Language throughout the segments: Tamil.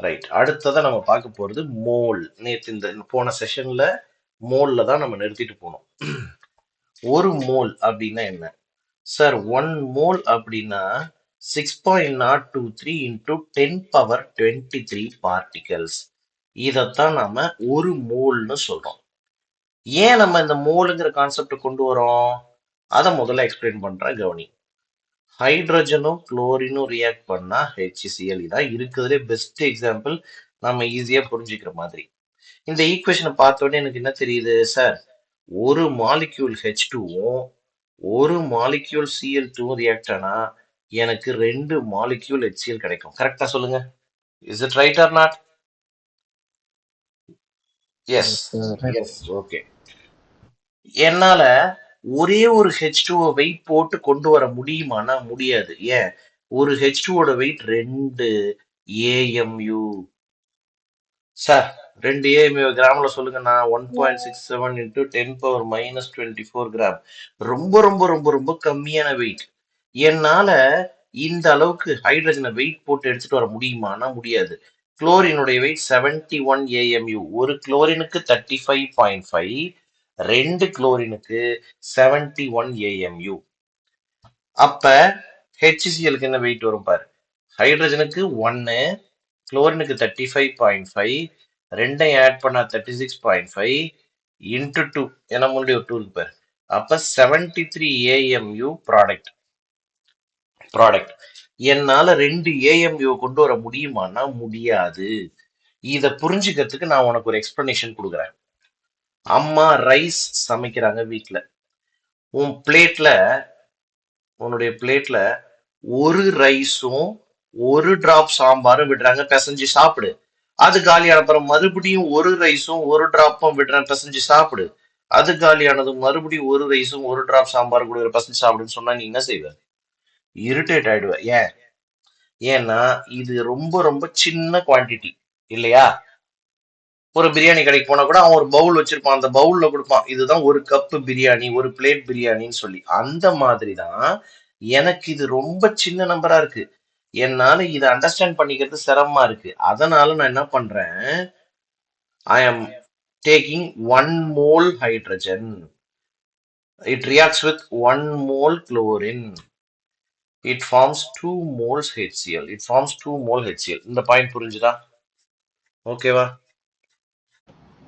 ரைட். அடுத்ததா நம்ம பார்க்க போறது மோல். நேத்து இந்த போன செஷன்ல மோல்ல தான் நம்ம நிறுத்திட்டு போனோம். ஒரு மோல் அப்படின்னா என்ன சார்? 1 மோல் அப்படின்னா 6.023 இன்டூ 10^23 பார்ட்டிகல்ஸ். இதைத்தான் நாம ஒரு மோல்னு சொல்றோம். ஏன் நம்ம இந்த மோலுங்கிற கான்செப்ட் கொண்டு வரோம் அதை முதல்ல எக்ஸ்பிளைன் பண்றேன், கவனி. ஹைட்ரஜனும் குளோரினும் ரியாக்ட் பண்ணா HCl தான் இருக்கிறதுலே பெஸ்ட் எக்ஸாம்பிள். நம்ம ஈஸியா புரிஞ்சுக்கிற மாதிரி இந்த ஈக்குவேஷனை பார்த்த உடனே எனக்கு என்ன தெரியுது சார்? ஒரு மாலிக்யூல் H2வும் ஒரு மாலிக்யூல் Cl2வும் ரியாக்ட் ஆனா எனக்கு 2 மாலிக்யூல் HCl கிடைக்கும். கரெக்டா சொல்லுங்க. Is it right or not? Yes, yes, okay. என்னால ஒரே ஒரு H2 வெயிட் போட்டு கொண்டு வர முடியுமானா முடியாது. ஏன்? ஒரு H2ஓட வெயிட் 2 AMU. சார் 2 AMU கிராம்ல சொல்லுங்கன்னா 1.67 இன்டூ 10⁻⁻24 கிராம். ரொம்ப ரொம்ப ரொம்ப ரொம்ப கம்மியான வெயிட். என்னால இந்த அளவுக்கு ஹைட்ரஜனை வெயிட் போட்டு எடுத்துட்டு வர முடியுமானா முடியாது. குளோரினுடைய வெயிட் 71 AMU. ஒரு குளோரினுக்கு 35.5, 2 குளோரினுக்கு 71 AMU. அப்ப HClக்கு என்ன வெயிட் வரும் பாரு? ஹைட்ரஜனுக்கு 1, குளோரினுக்கு 35.5, ரெண்டையும் ஆட் பண்ணா 36.5 இன்டு 2, ஏன்னா முன்னாடி ஒரு 2 இருக்கு பாரு. அப்ப 73 AMU ப்ராடக்ட். என்னால 2 AMU கொண்டு வர முடியுமானா முடியாது. இத புரிஞ்சுக்கிறதுக்கு நான் உனக்கு ஒரு எக்ஸ்பிளனேஷன் கொடுக்குறேன். அம்மா ரைஸ் சமைக்கிறாங்க வீட்டுல. உன்னுடைய பிளேட்ல ஒரு ரைஸும் ஒரு டிராப் சாம்பாரும் விடுறாங்க, பிசைஞ்சு சாப்பிடு. அது காலியான அப்புறம் மறுபடியும் ஒரு ரைஸும் ஒரு டிராப்பும் விடுறேன், பிசைஞ்சு சாப்பிடு. அது காலியானது மறுபடியும் ஒரு ரைஸும் ஒரு டிராப் சாம்பார் கொடுக்குற, பிசைஞ்சு சாப்பிடுன்னு சொன்னா நீ என்ன செய்வ? இரிட்டேட் ஆயிடுவ. ஏன்னா இது ரொம்ப ரொம்ப சின்ன குவான்டிட்டி இல்லையா? ஒரு பிரியாணி கடைக்கு போனா கூட அவன் ஒரு பவுல் வச்சிருப்பான், அந்த பவுல்ல கொடுப்பான், இதுதான் ஒரு கப்பு பிரியாணி, ஒரு பிளேட் பிரியாணின்னு சொல்லி. அந்த மாதிரிதான் எனக்கு இது ரொம்ப சின்ன நம்பரா இருக்கு. என்னால இதை அண்டர்ஸ்டாண்ட் பண்ணிக்கிறது சிரமமா இருக்கு. அதனால நான் என்ன பண்றேன், I am taking 1 mole hydrogen. It reacts with 1 mole chlorine. It forms 2 moles HCl. It forms 2 mole HCl. இந்த பாயிண்ட் புரிஞ்சுதா? ஓகேவா?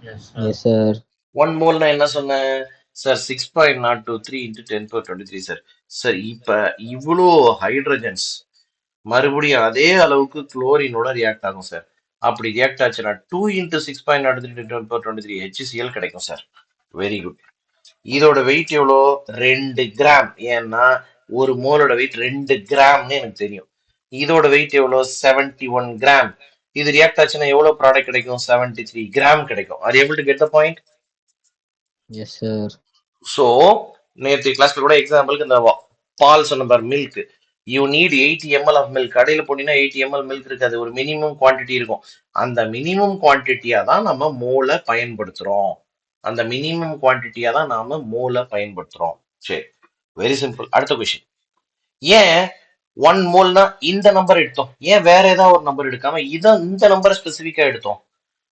Yes, sir. 1 மோல்னா என்ன சொன்னேன் சார்? 6.023 into 10^23 sir. சார் இப்ப இவ்வளோ ஹைட்ரஜன்ஸ் மறுபடியும் அதே அளவுக்கு குளோரினோட ரியாக்ட் ஆகும் சார். அப்படி ரியாக்ட் ஆச்சுன்னா 2 இன்டூ 6.023 10^23 HCl கிடைக்கும் சார். Very good. இதோட வெயிட் எவ்வளோ? 2 கிராம். ஏன்னா ஒரு மோலோட வெயிட் 2 கிராம்னு எனக்கு தெரியும். இதோட வெயிட் எவ்வளோ? 71 கிராம். இது ரியாக்ட் ஆச்சுன்னா எவ்வளவு ப்ராடக்ட் கிடைக்கும்? 73 கிராம் கிடைக்கும். Are able to get the point? Yes, sir. So நேற்று கிளாஸ்ல கூட எக்ஸாம்பிளுக்கு இந்த பால் சொன்ன பார், milk. You need 80 ml of milk. கடையில் போனீங்கன்னா 80 ml மில்க் இருக்காது, ஒரு மினிமம் குவான்டிட்டி இருக்கும். அந்த மினிமம் குவான்டிட்டியா தான் நம்ம மோலை பயன்படுத்துறோம். சரி, வெரி சிம்பிள். அடுத்த கொஸ்டின். ஏன் 1 மோல்னா இந்த நம்பர் எடுத்தோம்? ஏன் வேற ஏதாவது ஒரு நம்பர் எடுக்காம இந்த நம்பரை ஸ்பெசிபிக்கா எடுத்தோம்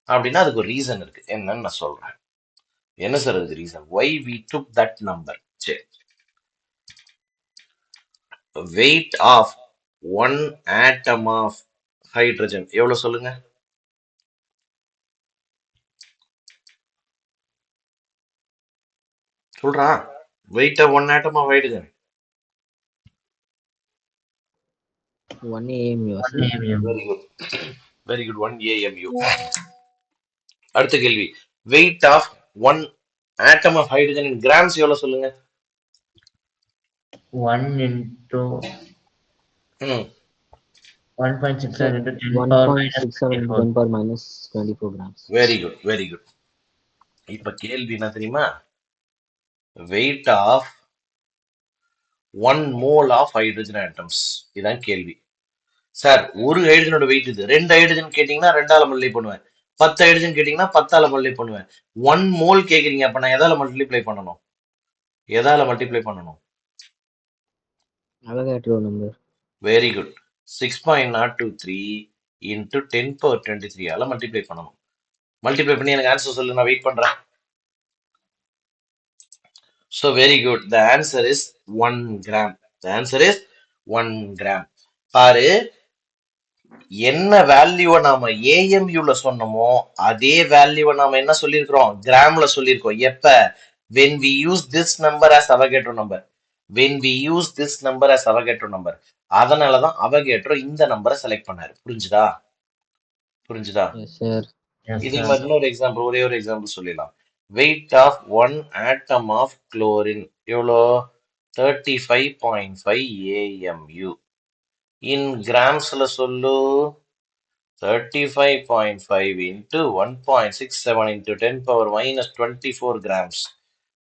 அப்படின்னா அதுக்கு ஒரு ரீசன் இருக்கு. என்னன்னு நான் சொல்றேன். என்ன சார் அதுக்கு reason? why we took that number? சரி, weight of one atom of hydrogen எவ்வளவு சொல்லுங்க? சொல்றா. weight of one atom of hydrogen 1 AMU. very good, very good. 1 AMU. அடுத்த கேள்வி, weight of one atom of hydrogen in grams எவ்வளவு சொல்லுங்க? 1 into 1.67 into 1.67 10^-24 grams. Very good, very good. இப்ப கேள்வி என்ன தெரியுமா? weight of 1 mole of hydrogen atoms. இதான் கேள்வி. சார் ஒரு ஹைட்ரஜனோட வெயிட் இது. 2 ஹைட்ரஜன் கேட்டீங்கன்னா 2ஆல மல்டிப்ளை பண்ணுவேன். 10 ஹைட்ரஜன் கேட்டீங்கன்னா 10ஆல மல்டிப்ளை பண்ணுவேன். 1 மோல் கேக்குறீங்க, அப்ப நான் எதால மல்டிப்ளை பண்ணணும்? Avogadro number. Very good. 6.023 into 10^23 ஆல மல்டிப்ளை பண்ணணும். மல்டிப்ளை பண்ணி எனக்கு ஆன்சர் சொல்லு, நான் வெயிட் பண்றேன். So very good. The answer is 1 gram. The answer is 1 gram. பாரு, என்ன வேல்யூவை நாம ஏஎம்யூல சொன்னோமோ அதே வேல்யூவை நாம என்ன சொல்லியிருக்கிறோம், கிராம்ல சொல்லியிருக்கோம். எப்ப? when we use this number as Avogadro number. when we use this number as Avogadro number. அதனாலதான் அவகேட்ரோ இந்த நம்பரை செலக்ட் பண்ணாரு. புரிஞ்சுதா? புரிஞ்சுதா? Yes, sir. Yes, இதே sir. மாதிரி இன்னொரு எக்ஸாம்பிள், ஒரே ஒரு எக்ஸாம்பிள் சொல்லிடலாம். Weight of 1 atom of chlorine எவ்வளோ? 35.5 AMU. இன் கிராம்ஸ்ல சொல்லு. 35.5 into 1.67 into 10 power minus 24 grams.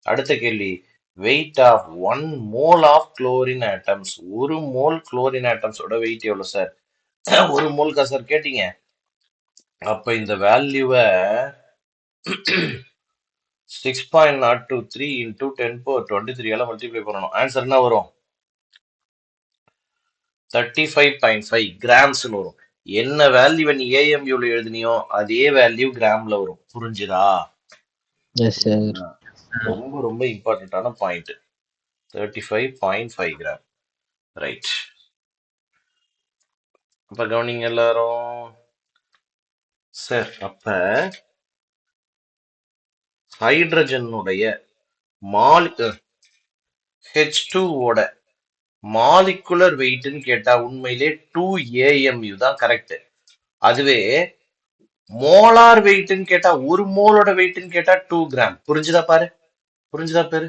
அடுத்த கேள்வி, weight of 1 mole of chlorine atoms. ஒரு மோல் குளோரின் ஆட்டம்ஸோட வெயிட் எவ்வளவு சார்? ஒரு மோல்கா சார் கேட்டீங்க? அப்ப இந்த வேல்யூவை 6.023 into 10 power 23 ஆல மல்டிப்ளை பண்ணணும். ஆன்சர் என்ன வரும்? 35.5 கிராம்ஸ்னு வரும். என்ன வேல்யூ நீ ஏஎம்யூல எழுதினியோ அதே வேல்யூ கிராம்ல வரும். புரிஞ்சுதா? Yes, sir. ரொம்ப ரொம்ப இம்பார்ட்டன்டான பாயிண்ட். 35.5 கிராம். ரைட். அப்ப கவனிங்க எல்லாரும். சார், அப்ப ஹைட்ரஜனுடைய H2ஓட மாலிகுலர் வெயிட்னு கேட்டா உண்மையிலே 2 AMU தான் கரெக்ட். அதுவே மோலார் வெயிட்னு கேட்டா, ஒரு மோலோட வெயிட்னு கேட்டா 2 கிராம். புரிஞ்சுதா பாரு? புரிஞ்சுதா பேரு?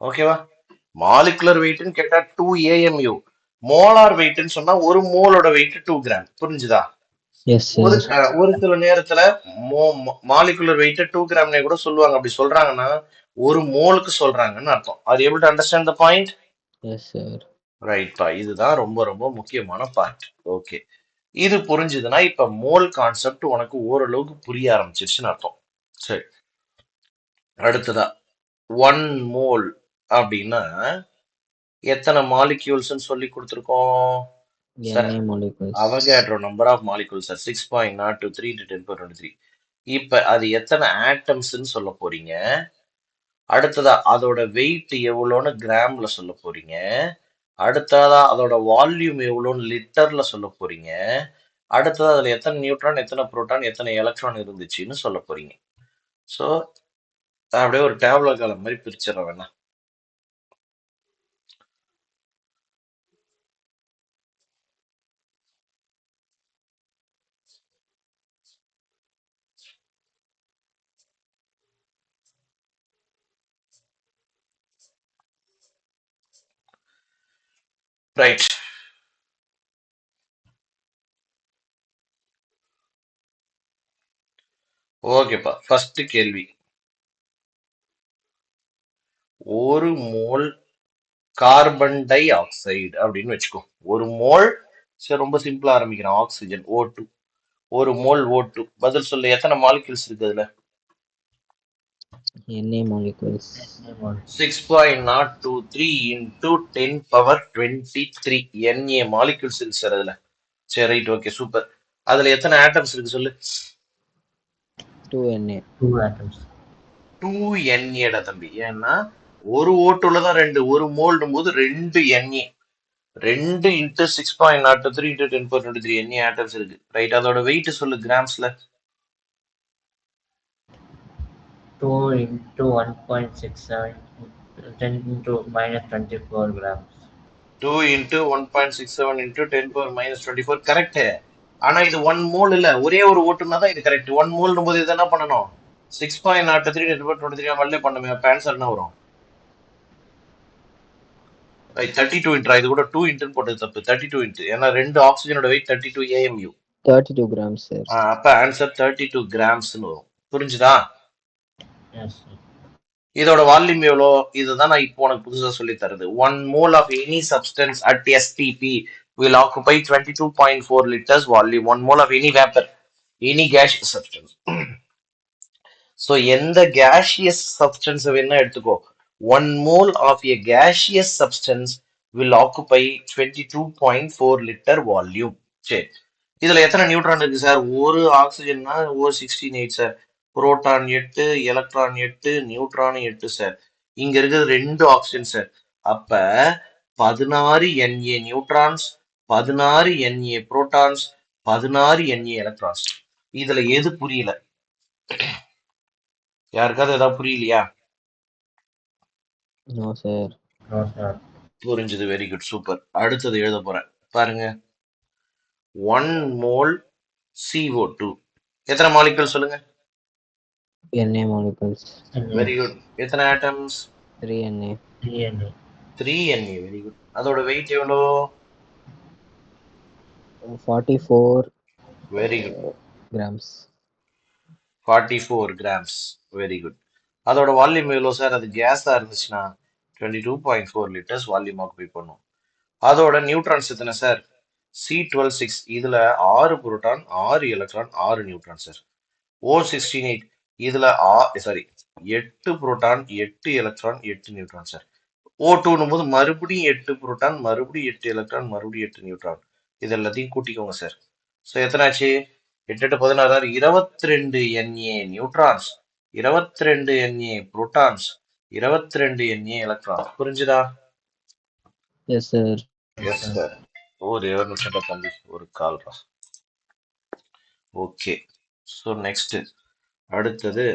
ஓகேவா? மாலிகுலர் வெயிட்னு கேட்டா 2 AMU. மோலார் வெயிட்னு சொன்னா ஒரு மோலோட வெயிட் 2 கிராம். புரிஞ்சுதா? Yes, ஒரு sir. ஒரு சில நேரத்துல மாலிகுலர் வெயிட் 2 கிராம்னே கூட சொல்லுவாங்க. அப்படி சொல்றாங்கன்னா ஒரு மோலுக்கு சொல்றாங்கன்னு அர்த்தம். R able to understand the point? Yes, sir. ரைட்பா, இதுதான் ரொம்ப ரொம்ப முக்கியமான பாயிண்ட். ஓகே, இது புரிஞ்சுதுன்னா இப்ப மோல் கான்செப்ட் உனக்கு ஓரளவுக்கு புரிய ஆரம்பிச்சிருச்சுன்னு அர்த்தம். சரி, அடுத்ததா 1 மோல் அப்படின்னா எத்தனை மாலிக்யூல்ஸ் சொல்லி கொடுத்துருக்கோம் sir? Na molecules. Avogadro number of molecules sir 6.023 into 10^23. இப்ப அது எத்தனை ஆட்டம்ஸ்ன்னு சொல்ல போறீங்க. அடுத்ததா அதோட வெயிட் எவ்வளோன்னு கிராம்ல சொல்ல போறீங்க. அடுத்ததா அதோட வால்யூம் எவ்வளோன்னு லிட்டர்ல சொல்ல போறீங்க. அடுத்தது அதுல எத்தனை நியூட்ரான், எத்தனை புரோட்டான், எத்தனை எலக்ட்ரான் இருந்துச்சுன்னு சொல்ல போறீங்க. ஸோ அப்படியே ஒரு டேப்லோ காலம் மாதிரி பிரிச்சிடறேன் வேணா. ரைட். ஓகேப்பா, ஃபர்ஸ்ட் கேள்வி. ஒரு மோல் கார்பன் டை ஆக்சைடு அப்படின்னு வச்சுக்கோ. ஒரு மோல், சரி ரொம்ப சிம்பிளா ஆரம்பிக்கிறேன். Oxygen O2. ஒரு மோல் O2. பதில் சொல்லு, எத்தனை மாலிகூல்ஸ் இருக்கு அதுல? Na molecules. 6.023 into 10 power 23 Na molecules இருக்கு சார் அதுல. சரி, ரைட், ஓகே, சூப்பர். அதுல எத்தனை ஆட்டம்ஸ் இருக்கு சொல்லு? 2 Na. 2 atoms. 2 Na தம்பி. ஏன்னா ஒரு O2ல தான் 2, ஒரு மோல்டும் போது 2 Na. 2 into 6.023 into 10 power 23 Na atoms இருக்கு. ரைட். அதோட வெயிட் சொல்லு கிராம்ஸ்ல. 2 into 1.67 10 into minus 24 grams. 2 into 1.67 into 10 power minus 24 correct. ஆனா இது 1 மோல் இல்ல, ஒரே ஒரு ஓட்டுனா தான் இது கரெக்ட். 1 மோல் போது இது என்ன பண்ணணும்? 6.023 10 power 23 மல்லே பண்ணுமே. அப்ப ஆன்சர் என்ன வரும்? 32 இன்ட்ரா. இது கூட 2 இன்ட்னு போட்டது தப்பு. 32 இன்ட். ஏன்னா ரெண்டு ஆக்சிஜனோட வெயிட் 32 AMU. 32 grams, sir. அப்ப ஆன்சர் 32 கிராம்ஸ்னு வரும். புரிஞ்சுதா? Yes, sir. இதோட வால்யூம் எவ்வளோ? இதுதான் நான் இப்போ உனக்கு புதுசா சொல்லி தருது. 1 mole of any substance at STP will occupy 22.4 liters volume. 1 mole of any vapor, any gaseous substance. So எந்த gaseous substance வேணா எடுத்துக்கோ. 1 mole of a gaseous substance will occupy 22.4 liter volume. சரி, இதுல எத்தனை நியூட்ரான் இருக்கு சார்? ஒரு ஆக்சிஜன்னா O16 sir, proton 8, electron 8, neutron 8 sir. இங்க இருக்கிறது 2 ஆக்சிஜன் சார். அப்ப 16 Na neutrons, 16 Na protons, 16 Na electrons. இதுல எது புரியல? யாருக்காவது ஏதாவது புரியலையா? No, sir. No, sir. புரிஞ்சது, வெரி குட், சூப்பர். அடுத்தது எழுத போறேன் பாருங்க. 1 mole CO2 எத்தனை மாலிகுல் சொல்லுங்க? Na molecules. Very good. எத்தனை atoms? 3 Na. 3 Na. 3 Na, very good. அதோட வெயிட் எவ்வளோ? 44 very good, grams. 44 grams. Very good. அதோட வால்யூம் எவ்வளோ சார்? அது கேஸா இருந்துச்சுன்னா 22.4 லிட்டர்ஸ் வால்யூம் ஆக்குபை பண்ணும். அதோட நியூட்ரான்ஸ் எத்தனை சார்? C12 இதுல 6 proton, 6 electron, 6 neutron sir. O16 இதுல 8 proton, 8 electron, 8 neutron sir. O2 போது மறுபடியும் 8 புரோட்டான், மறுபடியும் 8 எலக்ட்ரான், மறுபடியும் 8 நியூட்ரான். இது எல்லாத்தையும் கூட்டிக்கோங்க சார். ஸோ எத்தனை ஆச்சு? 8 8 16 22 Na neutrons, 22 Na protons, 22 Na electron. புரிஞ்சுதா? Yes, sir. Yes sir. ஒரு 2 நிமிஷம் தம்பி, ஒரு கால். ஓகே, ஸோ நெக்ஸ்ட் அடுத்தது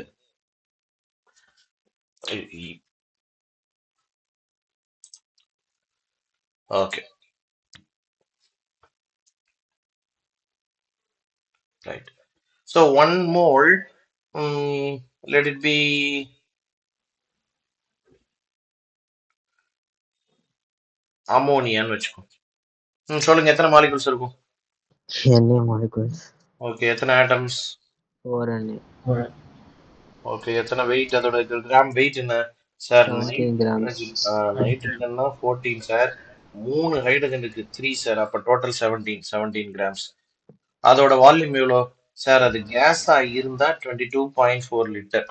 okay, right. So 1 mole, let it be அமோனியான்னு வச்சுக்கோ. சொல்லுங்க, எத்தனை மாலிகுல்ஸ் இருக்கும்? Na molecules. ஓகே, எத்தனை ஆட்டம்ஸ்? 4 Na. ஓகே, எத்தனை வெயிட்? அதோட கிராம் வெயிட் என்ன சார்? 17 grams. நைட்ரஜன்னா 14 சார், 3 ஹைட்ரஜனுக்கு 3 சார், அப்ப டோட்டல் 17 கிராம்ஸ். அதோட வால்யூம் எவ்வளோ சார்? அது கேஸா இருந்தா 22.4 லிட்டர்.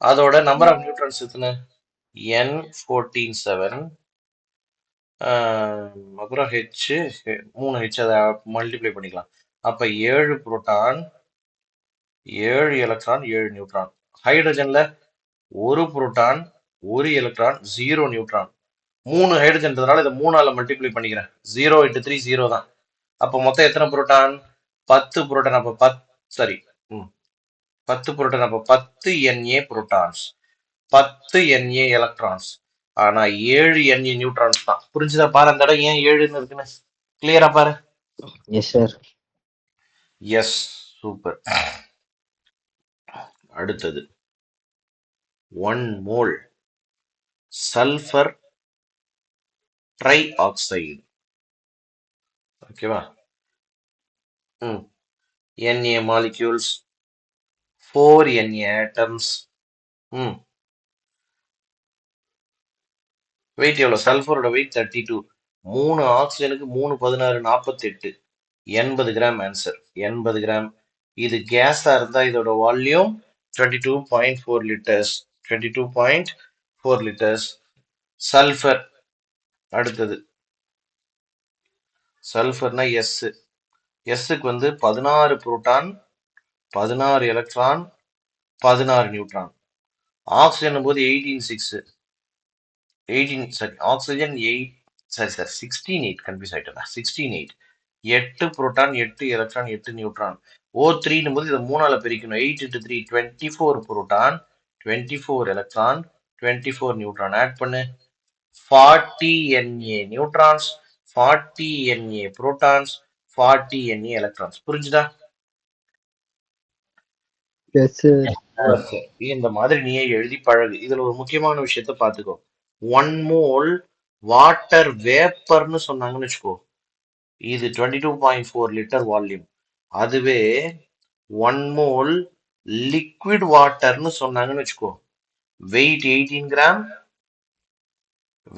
அதோட நம்பர் ஆஃப் நியூட்ரான்ஸ் எத்தனை? N14 அப்புறம் H 3 H, அதை மல்டிப்ளை பண்ணிக்கலாம். அப்ப 7 புரோட்டான், 7 எலக்ட்ரான், 7 நியூட்ரான். ஹைட்ரஜன்ல 1 புரோட்டான், 1 எலக்ட்ரான், 0 நியூட்ரான். 3 ஹைட்ரஜன்றதுனால இதை 3ஆல மல்டிப்ளை பண்ணிக்கிறேன். 0 × 3 0 தான். அப்ப மொத்தம் எத்தனை புரோட்டான்? 10 புரோட்டான். அப்ப 10 புரோட்டான். அப்ப 10 Na புரோட்டான்ஸ், 10 Na எலக்ட்ரான்ஸ். ஆனா 7 Na நியூட்ரான்ஸ் தான். புரிஞ்சுதா? பாரு அந்த இடம் ஏன் 7ன்னு இருக்குன்னு. கிளியரா பாரு. Yes, sir. Yes, super. அடுத்தது 1 mole சல்ஃபர் ட்ரை ஆக்சைடு. ஓகேவா? Na molecules, 4 Na atoms. Weight எவ்வளோ? சல்ஃபரோட வெயிட் 32. 3 ஆக்சிஜனுக்கு 3 16 48, 80 கிராம் ஆன்சர். 80 கிராம். இது கேஸா இருந்தா இதோட வால்யூம் 22.4 லிட்டர்ஸ். 22.4 லிட்டர்ஸ். சல்ஃபர் அடுத்தது. சல்ஃபர்னா எஸ். எஸ்ஸுக்கு 16 புரோட்டான், 16 எலக்ட்ரான், 16 நியூட்ரான். ஆக்சிஜன் போது 18 ஆக்சிஜன் 16 கன்ஃபியூஸ் ஆயிட்டா. 16 8 புரோட்டான், 8 எலக்ட்ரான், 8 நியூட்ரான். O3 போது இதை 3ஆல பிரிக்கணும். 8 × 3 24 புரோட்டான், 24 எலக்ட்ரான், 24 நியூட்ரான். ஆட் பண்ணு. 40 Na neutrons, 40 Na protons, 40 Na electrons. புரிஞ்சுதா? Yes, sir. இந்த மாதிரி நீயே எழுதி பழகு. இதுல ஒரு முக்கியமான விஷயத்த பாத்துக்கோ. 1 mole வாட்டர் வேப்பர்னு சொன்னாங்கன்னு வச்சுக்கோ, இது 22.4 லிட்டர் வால்யூம். அதுவே 1 mole லிக்விட் வாட்டர்னு சொன்னாங்கன்னு வச்சுக்கோ, weight 18 gram,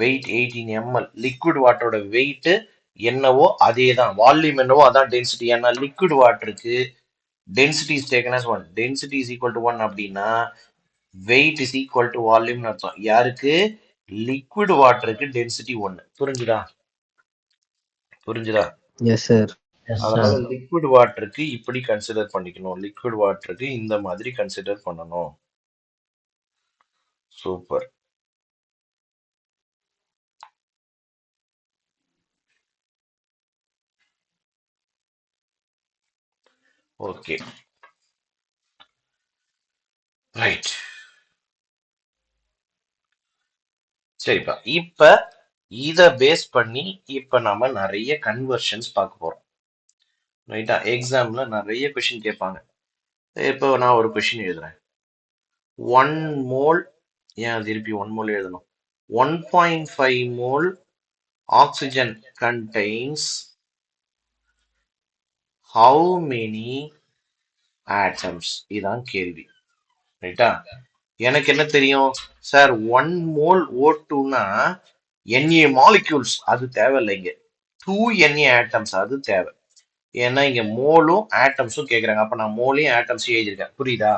weight 18 ml. Liquid வாட்டரோட வெயிட் என்னவோ அதே தான், வால்யூம் என்னவோ அதான் டென்சிட்டி. ஏன்னா லிக்விட் வாட்டருக்கு density is taken as 1. Density is equal to 1 அப்படின்னா வெயிட் இஸ் ஈக்குவல் டு வால்யூம்னு அர்த்தம். யாருக்கு? லிக்விட் வாட்டருக்கு டென்சிட்டி 1. புரிஞ்சுதா? புரிஞ்சுதா? Yes, sir. Yes, அதனால sir. லிக்விட் வாட்டருக்கு இப்படி கன்சிடர் பண்ணிக்கணும், லிக்விட் வாட்டருக்கு இந்த மாதிரி கன்சிடர் பண்ணணும். சூப்பர். Okay, right. சரிப்பா, இப்ப இத பேஸ் பண்ணி இப்ப நாம நிறைய கன்வர்ஷன்ஸ் பார்க்க போறோம். ரைட்டா? எக்ஸாம்ல நிறைய கொஸ்டின் கேட்பாங்க. இப்போ நான் ஒரு கொஸ்டின் எழுதுறேன். 1 மோல், ஏன் திருப்பி 1 மோல் எழுதணும்? 1.5 mole oxygen contains how many atoms? இதான் கேள்வி. ரைட்டா? எனக்கு என்ன தெரியும் சார்? 1 மோல் O2னா Na மாலிக்யூல்ஸ், அது தேவையில்லைங்க. 2 Na ஆட்டம்ஸ் அது தேவை. ஏன்னா இங்க மோலும் ஆட்டம்ஸும் கேக்குறாங்க. அப்ப நான் மோலையும் ஆட்டம்ஸையும் எழுதிருக்கேன். புரியுதா?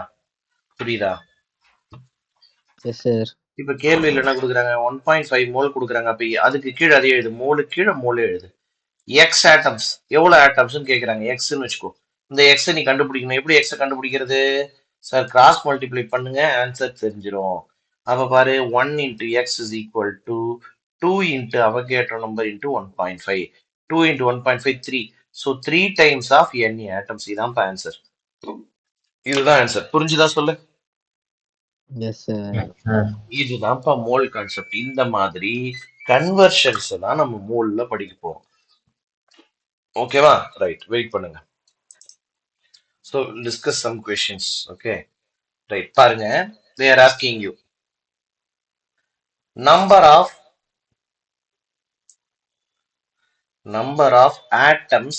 புரியுதா? Yes, sir. இப்ப கேள்வியில் என்ன கொடுக்குறாங்க? 1.5 மோல் கொடுக்குறாங்க. அப்ப அதுக்கு கீழே அதே எழுது, மோலுக்கு கீழே மோல் எழுது. எக்ஸ் ஆட்டம்ஸ், எவ்வளவு ஆட்டம்ஸ் கேக்குறாங்க? எக்ஸ்ன்னு வச்சுக்கோ. இந்த எக்ஸை நீ கண்டுபிடிக்கணும். எப்படி எக்ஸை கண்டுபிடிக்கிறது சார்? கிராஸ் மல்டிப்ளை பண்ணுங்க, ஆன்சர் தெரிஞ்சிடும். அப்ப பாரு, 1 into x is equal to 2 into Avogadro number into 1.5. 2 into 1.5 3. So 3 times of Na atoms. இதான் ஆன்சர். இதுதான் ஆன்சர். புரிஞ்சுதா சொல்லு? Yes, sir. Yes, sir. இதுதான்ப்பா மோல் கான்செப்ட். இந்த மாதிரி கன்வர்ஷன்ஸ் தான் நம்ம மோல்ல படிக்க போறோம். ஓகேவா? ரைட், வெயிட் பண்ணுங்க. So discuss some questions. Okay, right. பாருங்க, they are asking you number of atoms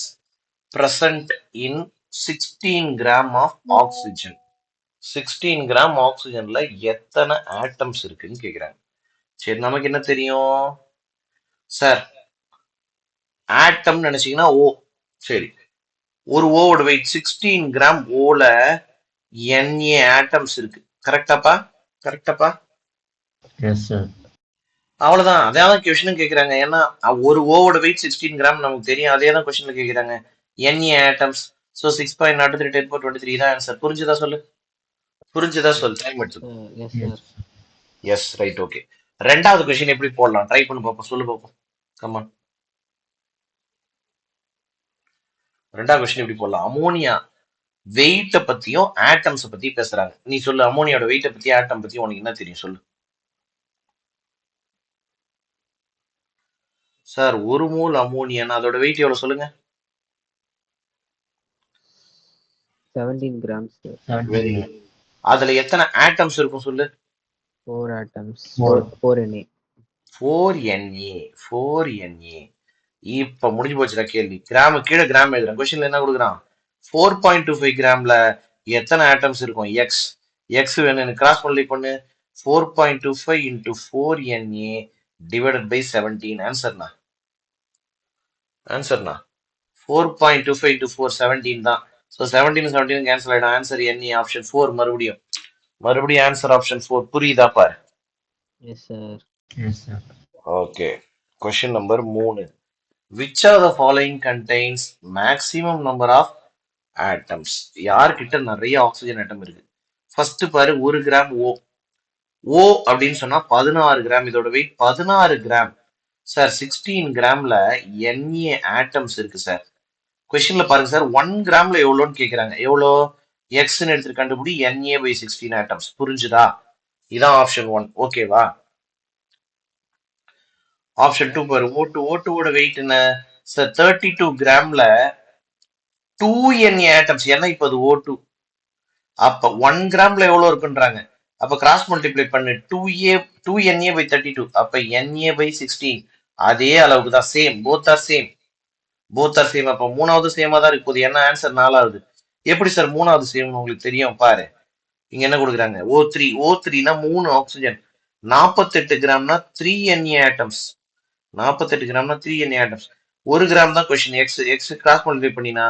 present in 16 gram of oxygen. 16 gram ஆக்சிஜன்ல எத்தனை ஆட்டம்ஸ் இருக்குன்னு கேக்குறாங்க. சரி, நமக்கு என்ன தெரியும் சார்? ஆட்டம் நினைச்சீங்கன்னா ஓ. சரி, ஒரு ஓவோட வெயிட் 16 கிராம். ஓல Na ஆட்டம்ஸ் இருக்கு. கரெக்டாப்பா? கரெக்டாப்பா? Yes, sir. அவ்வளவுதான். அதான் கொஸ்டினும் கேக்குறாங்க. ஏன்னா ஒரு ஓவோட வெயிட் 16 கிராம் நமக்கு தெரியும். அதே தான் கொஸ்டின்ல கேக்குறாங்க. Na atoms. ஸோ 6.03 10^23 தான் ஆன்சர். புரிஞ்சுதா சொல்லு? புரிஞ்சுதா சொல்லு? டைம் எடுத்துக்கோ. Yes, Yes, sir. sir. Yes, right, okay. ரெண்டாவது கொஸ்டின் எப்படி போடலாம்? ட்ரை பண்ணி பார்ப்போம். சொல்லு பார்ப்போம். கமான். ரெண்டாவது கொஸ்டின் எப்படி போடலாம்? அமோனியா வெயிட்ட பத்தியும் ஆட்டம்ஸ் பத்தி பேசுறாங்க. நீ சொல்லு, அமோனியோட வெயிட்ட பத்தி ஆட்டம் பத்தி உனக்கு என்ன தெரியும் சொல்லு. சார், ஒரு மோல் அமோனியா அதோட வெயிட் எவ்வளவு சொல்லுங்க? 17 grams, sir. 17 very grams. Good. அதுல எத்தனை ஆட்டம்ஸ் இருக்கும் சொல்லு? 4 atoms. 4. 4 Na. 4Na. இப்ப முடிஞ்சு போச்சுடா கேள்வி. கிராம் கீழே கிராம் எழுதுறேன். கொஸ்டின்ல என்ன கொடுக்குறான்? 4.25 கிராம்ல எத்தனை ஆட்டம்ஸ் இருக்கும்? எக்ஸ். எக்ஸ் வேணும், கிராஸ் மல்டிப்ளை பண்ணு. 4.25 into 4Na divided by 17. ஆன்சர்னா 4.25 into 4 17 தான். ஸோ 17 கேன்சல் ஆயிடும். Answer Na option 4. மறுபடியும் ஆன்சர் ஆப்ஷன் 4. புரியுதா பாரு? Yes, sir. Yes, sir. Okay, question number 3. Which of the following contains maximum number of atoms? யார்கிட்ட நிறைய ஆக்சிஜன் ஆட்டம் இருக்கு? ஃபர்ஸ்ட் பாரு, 1 கிராம் ஓ. ஓ அப்படின்னு சொன்னா 16 கிராம். இதோட வெயிட் 16 கிராம். சார், 16 கிராம்ல Na ஆட்டம்ஸ் இருக்கு சார். கொஸ்டின்ல பாருங்க சார், 1 கிராம்ல எவ்வளோன்னு கேக்குறாங்க. எவ்வளோ? எக்ஸ்ன்னு எடுத்து கண்டுபிடி. Na/16 atoms. புரிஞ்சுதா? இதான் ஆப்ஷன் 1. ஓகேவா? ஆப்ஷன் 2 பாரு, ஓட்டோட வெயிட் என்ன சார்? 32 கிராம்ல 2 Na atoms. ஏன்னா இப்ப அது O2. அப்ப 1 கிராம்ல எவ்வளவு இருக்குன்றாங்க. அப்ப கிராஸ் மல்டிப்ளை பண்ணு. 2Na/32. அப்ப Na/16 அதே அளவுக்கு தான். Same, both are same. அப்ப மூணாவது சேமா தான் இருக்கு. போது என்ன ஆன்சர்? 4வது. எப்படி சார் மூணாவது சேம் உங்களுக்கு தெரியும்? பாரு, இங்க என்ன கொடுக்குறாங்க? O3னா 3 ஆக்சிஜன். 48 கிராம்னா 3 Na ஆட்டம்ஸ். 48 கிராம்னா 3 Na ஆட்டம்ஸ். 1 கிராம் தான் கொஸ்டின். எக்ஸ் கிராஸ் மல்டிப்ளை பண்ணினா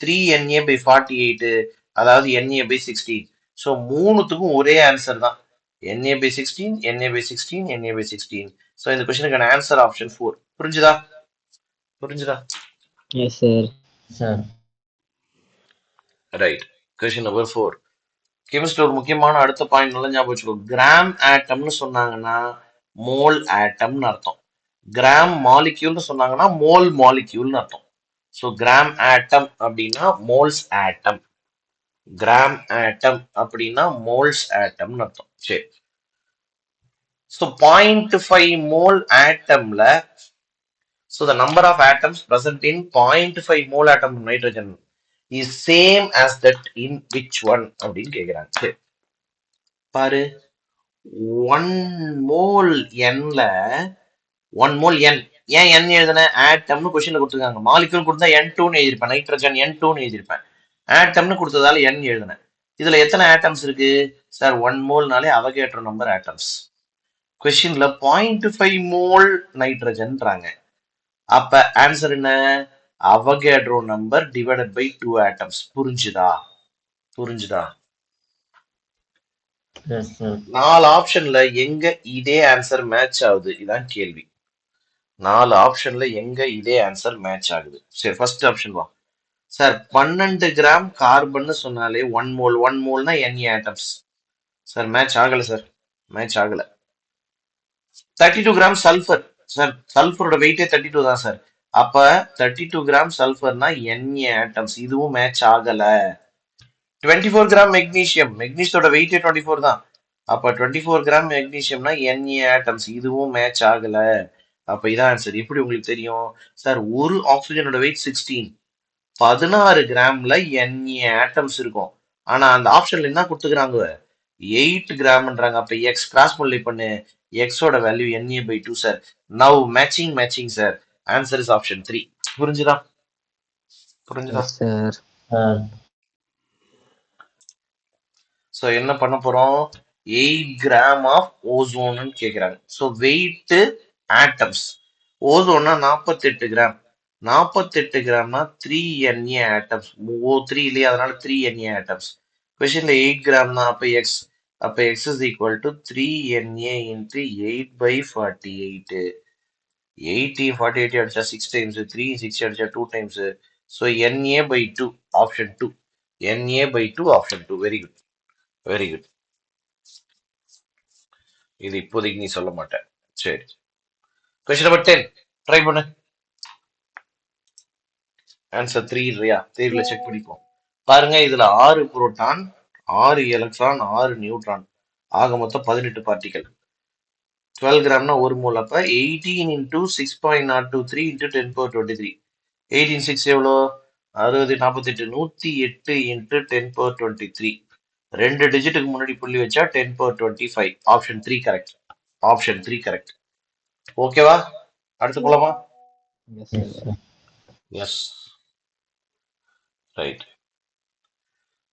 3Na/48, அதாவது Na/16. ஸோ மூணுத்துக்கும் ஒரே ஆன்சர் தான். Na/16, Na/16, Na/16. ஸோ இந்த கொஸ்டினுக்கான ஆன்சர் ஆப்ஷன் 4. புரிஞ்சுதா? புரிஞ்சுதா? Yes, sir. Sir. Right. Question number 4. Chemistry ஒரு முக்கியமான அடுத்த பாயிண்ட் நல்லா ஞாபகம் வச்சுக்கோ. கிராம் ஆட்டம்னு சொன்னாங்கன்னா மோல் ஆட்டம்னு அர்த்தம். கிராம் மாலிக்யூல்னு சொன்னாங்கன்னா மோல் மாலிக்யூல்னு அர்த்தம். ஸோ கிராம் ஆட்டம் அப்படின்னா மோல்ஸ் ஆட்டம். கிராம் ஆட்டம் அப்படின்னா மோல்ஸ் ஆட்டம்னு அர்த்தம். சரி. ஸோ 0.5 மோல் ஆட்டம்ல so the number of atoms present in 0.5 mole atom of nitrogen is same as that in which one அப்படின்னு கேக்குறாங்க. சரி பாரு, 1 mole nல 1 mole n, ஏன் n எழுதுன? ஆட்டம்னு கொஸ்டின்ல கொடுத்துருக்காங்க. மாலிக்யூல் கொடுத்தா n2ன்னு எழுதிருப்பேன், நைட்ரஜன் n2ன்னு எழுதிருப்பேன். ஆட்டம்னு கொடுத்ததால n எழுதுனேன். இதுல எத்தனை ஆட்டம்ஸ் இருக்கு சார்? 1 மோல்னாலே அவகேட்ரோ நம்பர் ஆட்டம்ஸ். கொஸ்டின்ல 0.5 மோல் நைட்ரஜன்றாங்க. அப்ப ஆன்சர் என்ன? Avogadro number divided by 2 atoms. புரிஞ்சுதா? புரிஞ்சுதா? Yes, sir. 4 ஆப்ஷன்ல எங்க இதே ஆன்சர் மேட்ச் ஆகுது? இதான் கேள்வி. 4 ஆப்ஷன்ல எங்க இதே ஆன்சர் மேட்ச் ஆகுது? சரி, ஃபர்ஸ்ட் ஆப்ஷன் வா சார். 12 கிராம் கார்பன் சொன்னாலே 1 mole. 1 மோல்னா NA atoms. Sir match ஆகல சார், மேட்ச் ஆகல. 32 கிராம் சல்ஃபர் சார், சல்ஃபரோட வெயிட்டே 32 தான் சார். அப்ப 32 கிராம் சல்ஃபர்னா NA ஆட்டம்ஸ். இதுவும் மேட்ச் ஆகல. 24 கிராம் மெக்னீசியம், மெக்னீசியத்தோட வெயிட்டே 24 தான். அப்ப 24 கிராம் மெக்னீசியம்னா NA ஆட்டம்ஸ். இதுவும் மேட்ச் ஆகல. அப்ப இதான் ஆன்சர். எப்படி உங்களுக்கு தெரியும் சார்? ஒரு ஆக்சிஜனோட வெயிட் 16, 16 கிராம்ல NA ஆட்டம்ஸ் இருக்கும். ஆனா அந்த ஆப்ஷன்ல என்ன கொடுத்துக்கிறாங்க? 8 கிராம்ன்றாங்க. அப்ப எக்ஸ் கிராஸ் மல்டிப்ளை பண்ணு, எக்ஸோட value NA/2 sir. Now matching sir. Answer is option 3. புரிஞ்சுதா? புரிஞ்சுதா? Yes, sir. Sir. ஸோ என்ன பண்ண போறோம்? 8 கிராம் ஆஃப் ஓசோன்னு கேட்குறாங்க. So weight atoms. ஓசோன்னா 48 கிராம். 48 கிராம்னா 3 NA ஆட்டம்ஸ். O3 இல்லையா, அதனால 3 NA ஆட்டம்ஸ். கொஸ்டின்ல 8 கிராம் தான். அப்ப X is equal to 3 NA into 8/48. 80 48 அடிச்சா 6 டைம்ஸ், 3 6 அடிச்சா 2 times. So NA/2 option 2. NA/2 option 2. Very good, very good. இது இப்போதைக்கு நீ சொல்ல மாட்டேன். சரி, கொஸ்டின் நம்பர் 10 ட்ரை பண்ணு. ஆன்சர் 3 இல்லையா? 3ல செக் பண்ணிப்போம். பாருங்க, இதுல 6 புரோட்டான், 6 எலக்ட்ரான், 6 நியூட்ரான், ஆக மொத்தம் 18 பார்ட்டிகல். 12 கிராம்னா 1 மோல். அப்ப 18 இன்டூ 6.023 இன்டூ 10^23. 18 6 எவ்வளோ? 60 48 108 இன்டூ 10^23. 2 டிஜிட்டுக்கு முன்னாடி புள்ளி வச்சா 10^25. Option 3 correct. Option 3 correct. ஓகேவா? அடுத்து போலாமா? Yes, Yes, sir. sir. Yes, right.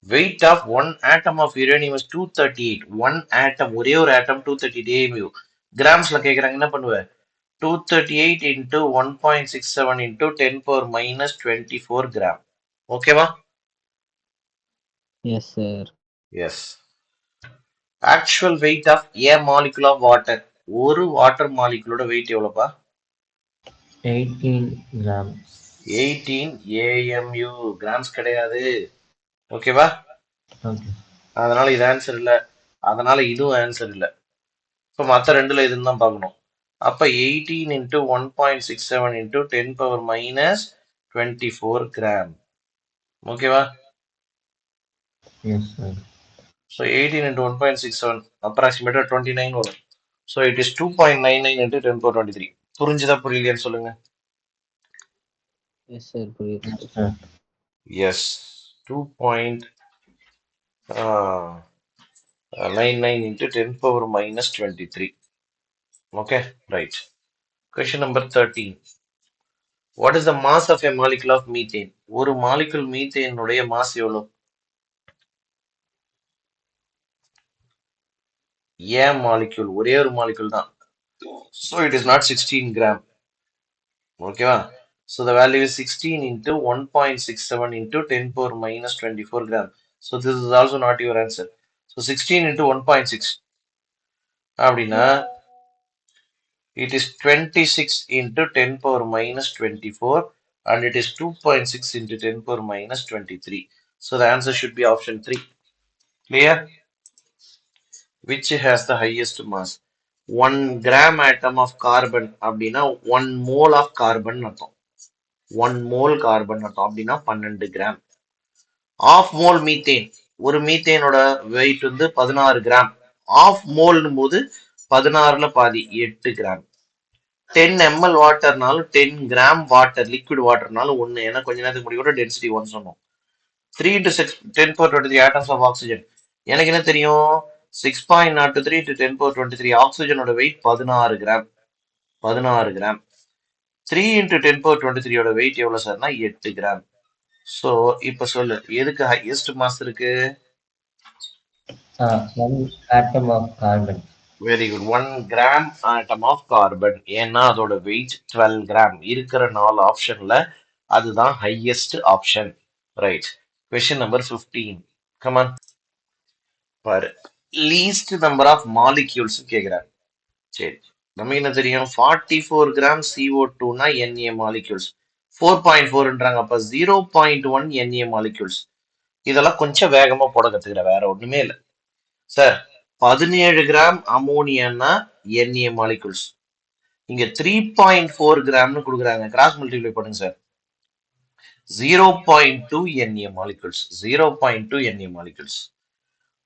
Weight of one atom of uranium is 238. One atom, ஒரே ஒரு ஆட்டம் 238 AMU. கிராம்ஸ்ல கேக்குறாங்க, என்ன பண்ணுவ? 238 into 1.67 into 10^-24 கிராம். ஓகேவா? Yes, sir. Yes. Actual weight of a molecule of water. ஒரு வாட்டர் மாலிகுலோட வெயிட் எவ்வளவுப்பா? 18 grams. 18 AMU. கிராம்ஸ் கிடையாது. ஓகேவா? Okay. அதனால இது ஆன்சர் இல்ல, அதனால இதுவும் ஆன்சர் இல்ல. இப்போ மற்ற ரெண்டுல இதுன்னு தான் பார்க்கணும். அப்ப 18 into 1.67 into 10^-24 கிராம். ஓகேவா? Yes, sir. So 18 into 1.67 approximately 29 வரும். So it is 2.99 into 10^23. புரிஞ்சுதா புரியலையான்னு சொல்லுங்க. Yes, sir. Please. Yes, sir. Yes, 2.99 into 10^-23. Okay, right. Question number 13. What is the mass of a molecule of methane? ஒரு மாலிகுல் மீத்தேனுடைய மாஸ் எவ்வளவு? ஏன் மாலிகுல்? ஒரே ஒரு மாலிகுல் தான். So it is not 16 gram. ஓகேவா? So the value is 16 into 1.67 into 10^-24 gram. So this is also not your answer. So 16 into 1.6 அப்படின்னா It is 26 into 10 power minus 24 and it is 2.6 into 10 power minus 23. So the answer should be option 3. Clear? Which has the highest mass? 1 gram atom of carbon அப்படின்னா 1 mole of carbon அர்த்தம். 1 mole carbon அர்த்தம் அப்படின்னா 12 கிராம். ஆஃப் மோல் மீத்தேன், ஒரு மீத்தேனோட வெயிட் வந்து 16 கிராம். ஆஃப் மோல்னும் போது 16ல பாதி 8 கிராம். 10 ml வாட்டர்னாலும் 10 கிராம் வாட்டர் லிக்விட் வாட்டர்னாலும் 1. ஏன்னா கொஞ்ச நேரத்துக்கு முன்னாடி கூட டென்சிட்டி 1 சொன்னோம். 3 into 6 10 power 23 atoms of oxygen. எனக்கு என்ன தெரியும்? 6.03 into 10 power 23 ஆக்சிஜனோட weight 16 gram. 16 gram. 3 into 10 power 23 ஓட வெயிட் எவ்வளவு சார்னா 8 கிராம். சோ இப்ப சொல்லு, எதுக்கு ஹையஸ்ட் மாஸ் இருக்கு? 1 atom of carbon. Very good. 1 gram atom of carbon. ஏன்னா அதோட வெயிட் 12 கிராம். இருக்கிற 4 ஆப்ஷன்ல அதுதான் highest option. Right. Question number 15. Come on பாரு. லீஸ்ட் நம்பர் ஆஃப் மாலிக்யூல்ஸ் கேக்குறாரு. சரி, நம்ம என்ன தெரியும்? 44 கிராம் CO2னா Na மாலிக்யூல்ஸ். 4.4ன்றாங்க. அப்ப 0.1 Na மாலிக்யூல்ஸ். இதெல்லாம் கொஞ்சம் வேகமா போட கத்துக்கிற, வேற ஒண்ணுமே இல்லை சார். 17 கிராம் அமோனியானா Na மாலிகுல்ஸ். இங்க 3.4 கிராம்னு கொடுக்குறாங்க. கிராஸ் மல்டிப்ளை பண்ணுங்க sir. 0.2 Na molecules. 0.2 Na molecules.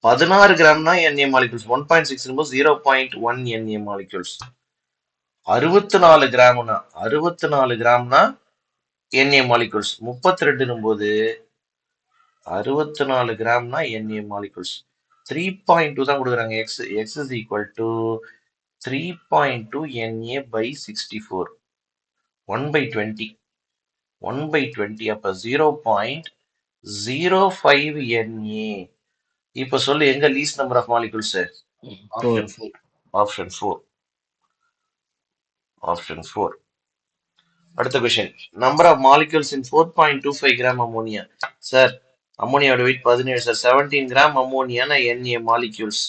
16 கிராம்னா Na மாலிகுல்ஸ். 1.6 0.1 Na molecules. 64 கிராம்னா 64 கிராம்னா Na மாலிகுல்ஸ். 32 போது 64 கிராம்னா Na மாலிகுல்ஸ். 3.2 தான் கொடுக்குறாங்க. x is equal to 3.2 Na by 64. 1 by 20. 1 by 20. அப்ப 0.05 Na. இப்ப சொல்லு, எங்க least number of molecules? Option 4. Option 4. Option 4. அடுத்த question. Number of molecules in 4.25 gram ammonia. Sir, அமோனியாவோட weight 17 sir. 17 gram ammonia Na molecules.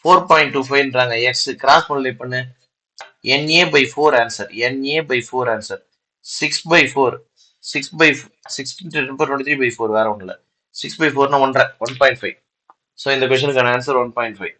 4.25ன்றாங்க. x கிராஸ் மல்டிப்ளை பண்ணு. Na by 4 answer. Na by 4 answer. 6 by 4. 6 by 16 to 23 by 4 வேற ஒண்ணுல. 6 by 4னா 1.5. ஸோ இந்த கொஸ்டினுக்கான ஆன்சர் 1.5.